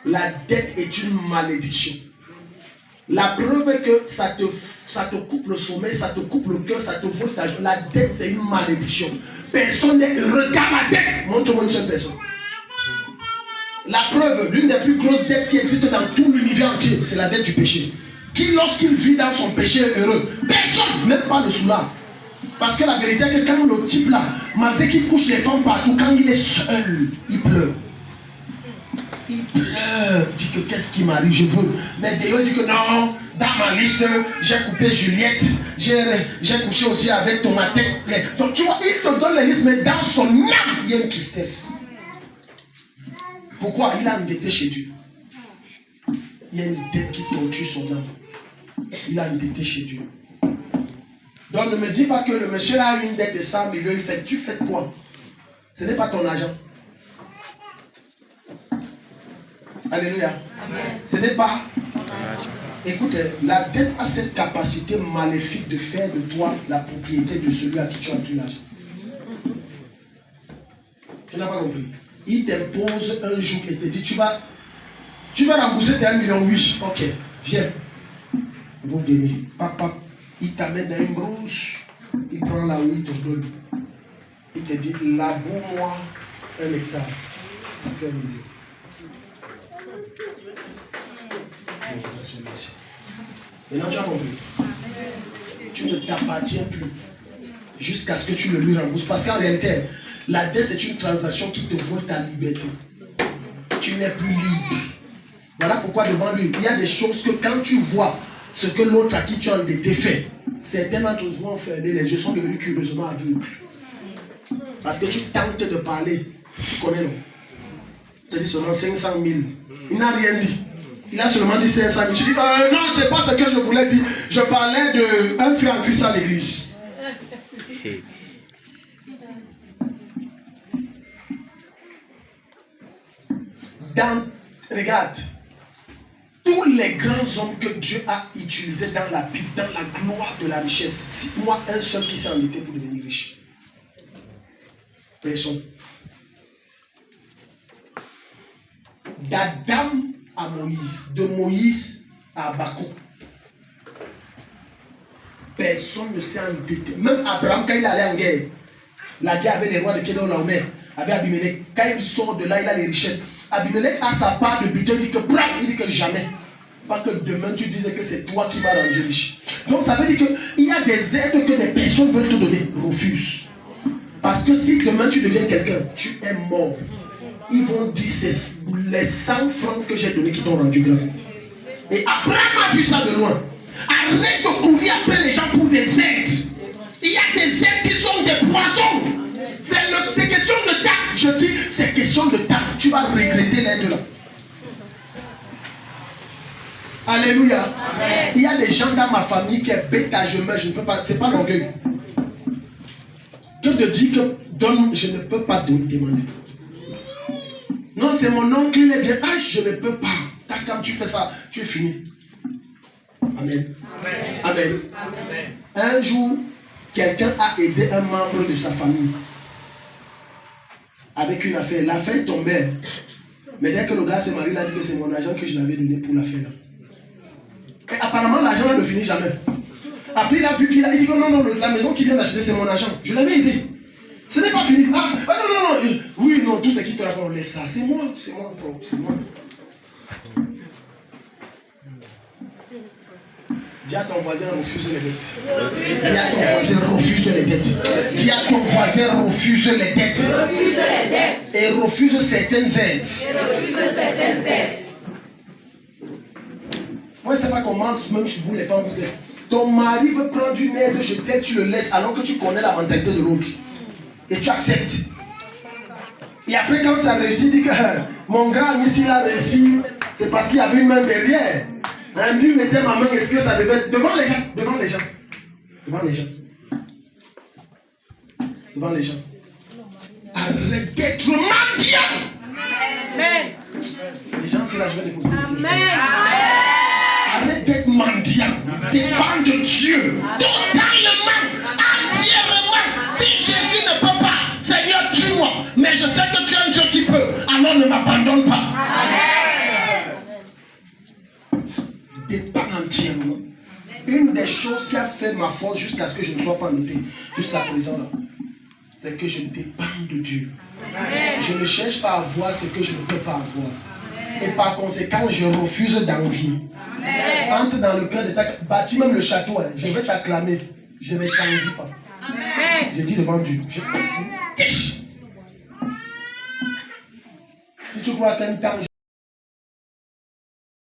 La dette est une malédiction. La preuve est que ça te coupe le sommeil, ça te coupe le cœur, ça te vole ta joie. La dette, c'est une malédiction. Personne n'est heureux car la dette. Montre-moi une seule personne. La preuve, l'une des plus grosses dettes qui existent dans tout l'univers entier, c'est la dette du péché. Qui, lorsqu'il vit dans son péché, est heureux. Personne, même pas le soulard. Parce que la vérité est que quand le type là, malgré qu'il couche les femmes partout, quand il est seul, il pleure. Il pleure, dit que qu'est-ce qui m'arrive, je veux. Mais Déo dit que non, dans ma liste, j'ai coupé Juliette, j'ai couché aussi avec Tomatette. Donc tu vois, il te donne la liste, mais dans son âme, il y a une tristesse. Pourquoi? Il a endetté chez Dieu. Il y a une dette qui torture son âme. Il a endetté chez Dieu. Donc ne me dis pas que le monsieur là a une dette de 100 millions, il fait, tu fais quoi? Ce n'est pas ton argent. Alléluia. Amen. Ce n'est pas. Écoute, la dette a cette capacité maléfique de faire de toi la propriété de celui à qui tu as pris l'argent. Tu n'as pas compris. Il t'impose un jour et te dit tu vas rembourser tes 1,8 million. Ok, viens. Vous gagnez. Papa, il t'amène dans une brousse. Il prend là où il te donne. Il te dit laboure-moi 1 hectare. Ça fait 1 million. Maintenant tu as compris. Tu ne t'appartiens plus jusqu'à ce que tu le lui rembourses. Parce qu'en réalité, la dette c'est une transaction qui te vole ta liberté. Tu n'es plus libre. Voilà pourquoi devant lui, il y a des choses que quand tu vois ce que l'autre à qui tu as endetté fait, certains d'entre eux vont fermer les yeux, sont devenus curieusement aveugles. Parce que tu tentes de parler. Tu connais non? Tu as dit seulement 500 000. Il n'a rien dit. Il a seulement dit 500 000. Tu dis, non, c'est pas ce que je voulais dire. Je parlais d'un frère en Christ à l'église. Regarde, tous les grands hommes que Dieu a utilisés dans la Bible, dans la gloire de la richesse, cite-moi un seul qui s'est endetté pour devenir riche. Personne. D'Adam à Moïse, de Moïse à Habakkuk. Personne ne s'est endetté. Même Abraham, quand il allait en guerre, la guerre avec les rois de Kédolaomer, avec Abimelech, quand il sort de là, il a les richesses. Abimelech a sa part de butin, il dit que bram, il dit que jamais. Pas que demain tu disais que c'est toi qui m'as rendu riche. Donc ça veut dire qu'il y a des aides que des personnes veulent te donner. Refuse. Parce que si demain tu deviens quelqu'un, tu es mort. Ils vont dire c'est les 100 francs que j'ai donnés qui t'ont rendu grand. Et Abraham a vu ça de loin. Arrête de courir après les gens pour des aides. Il y a des aides qui sont des poisons. C'est question de temps. Je dis, c'est question de temps. Tu vas regretter l'aide là. Alléluia. Amen. Il y a des gens dans ma famille qui est bête à jamais. Je ne peux pas. C'est pas l'orgueil. Que de dire que donne, je ne peux pas demander. Non, c'est mon oncle, il est bien. Ah, je ne peux pas. Quand tu fais ça, tu es fini. Amen. Amen. Amen. Amen. Un jour, quelqu'un a aidé un membre de sa famille avec une affaire. L'affaire tombait. Mais dès que le gars s'est marié, il a dit que c'est mon argent que je l'avais donné pour l'affaire. Et apparemment, l'argent ne finit jamais. Après, il a vu qu'il a dit que non, la maison qu'il vient d'acheter, c'est mon argent. Je l'avais aidé. Ce n'est pas fini. Ah non. Oui, non, tout ce qui te raconte, laisse ça. C'est moi. Dis à ton voisin, refuse les dettes. Dis à ton voisin, refuse les dettes. Dis à ton voisin, refuse les dettes. Et refuse certaines aides. Moi, je ne sais pas comment, même si vous les femmes, vous êtes. Ton mari veut prendre une aide chez tel, tu le laisses alors que tu connais la mentalité de l'autre. Et tu acceptes. Et après, quand ça réussit, dit que mon grand ami, s'il a réussi, c'est parce qu'il y avait une main derrière. Lui mettait ma main, est-ce que ça devait être devant les gens. Arrête d'être mendiant. Amen. Les gens, c'est là, je vais les poser. Amen. Arrête d'être mendiant. Dépends de Dieu. Totalement, entièrement. Si Jésus ne peut pas, Seigneur, tue-moi. Mais je sais que tu es un Dieu qui peut. Alors ne m'abandonne pas. Amen. Une des choses qui a fait ma force jusqu'à ce que je ne sois pas noté, jusqu'à présent, c'est que je dépends de Dieu. Je ne cherche pas à avoir ce que je ne peux pas avoir. Et par conséquent, je refuse d'envie. Entre dans le cœur de ta... Bâtis même le château, hein. Je vais t'acclamer. Je ne t'envie pas. Je dis devant Dieu. Si tu crois qu'un temps,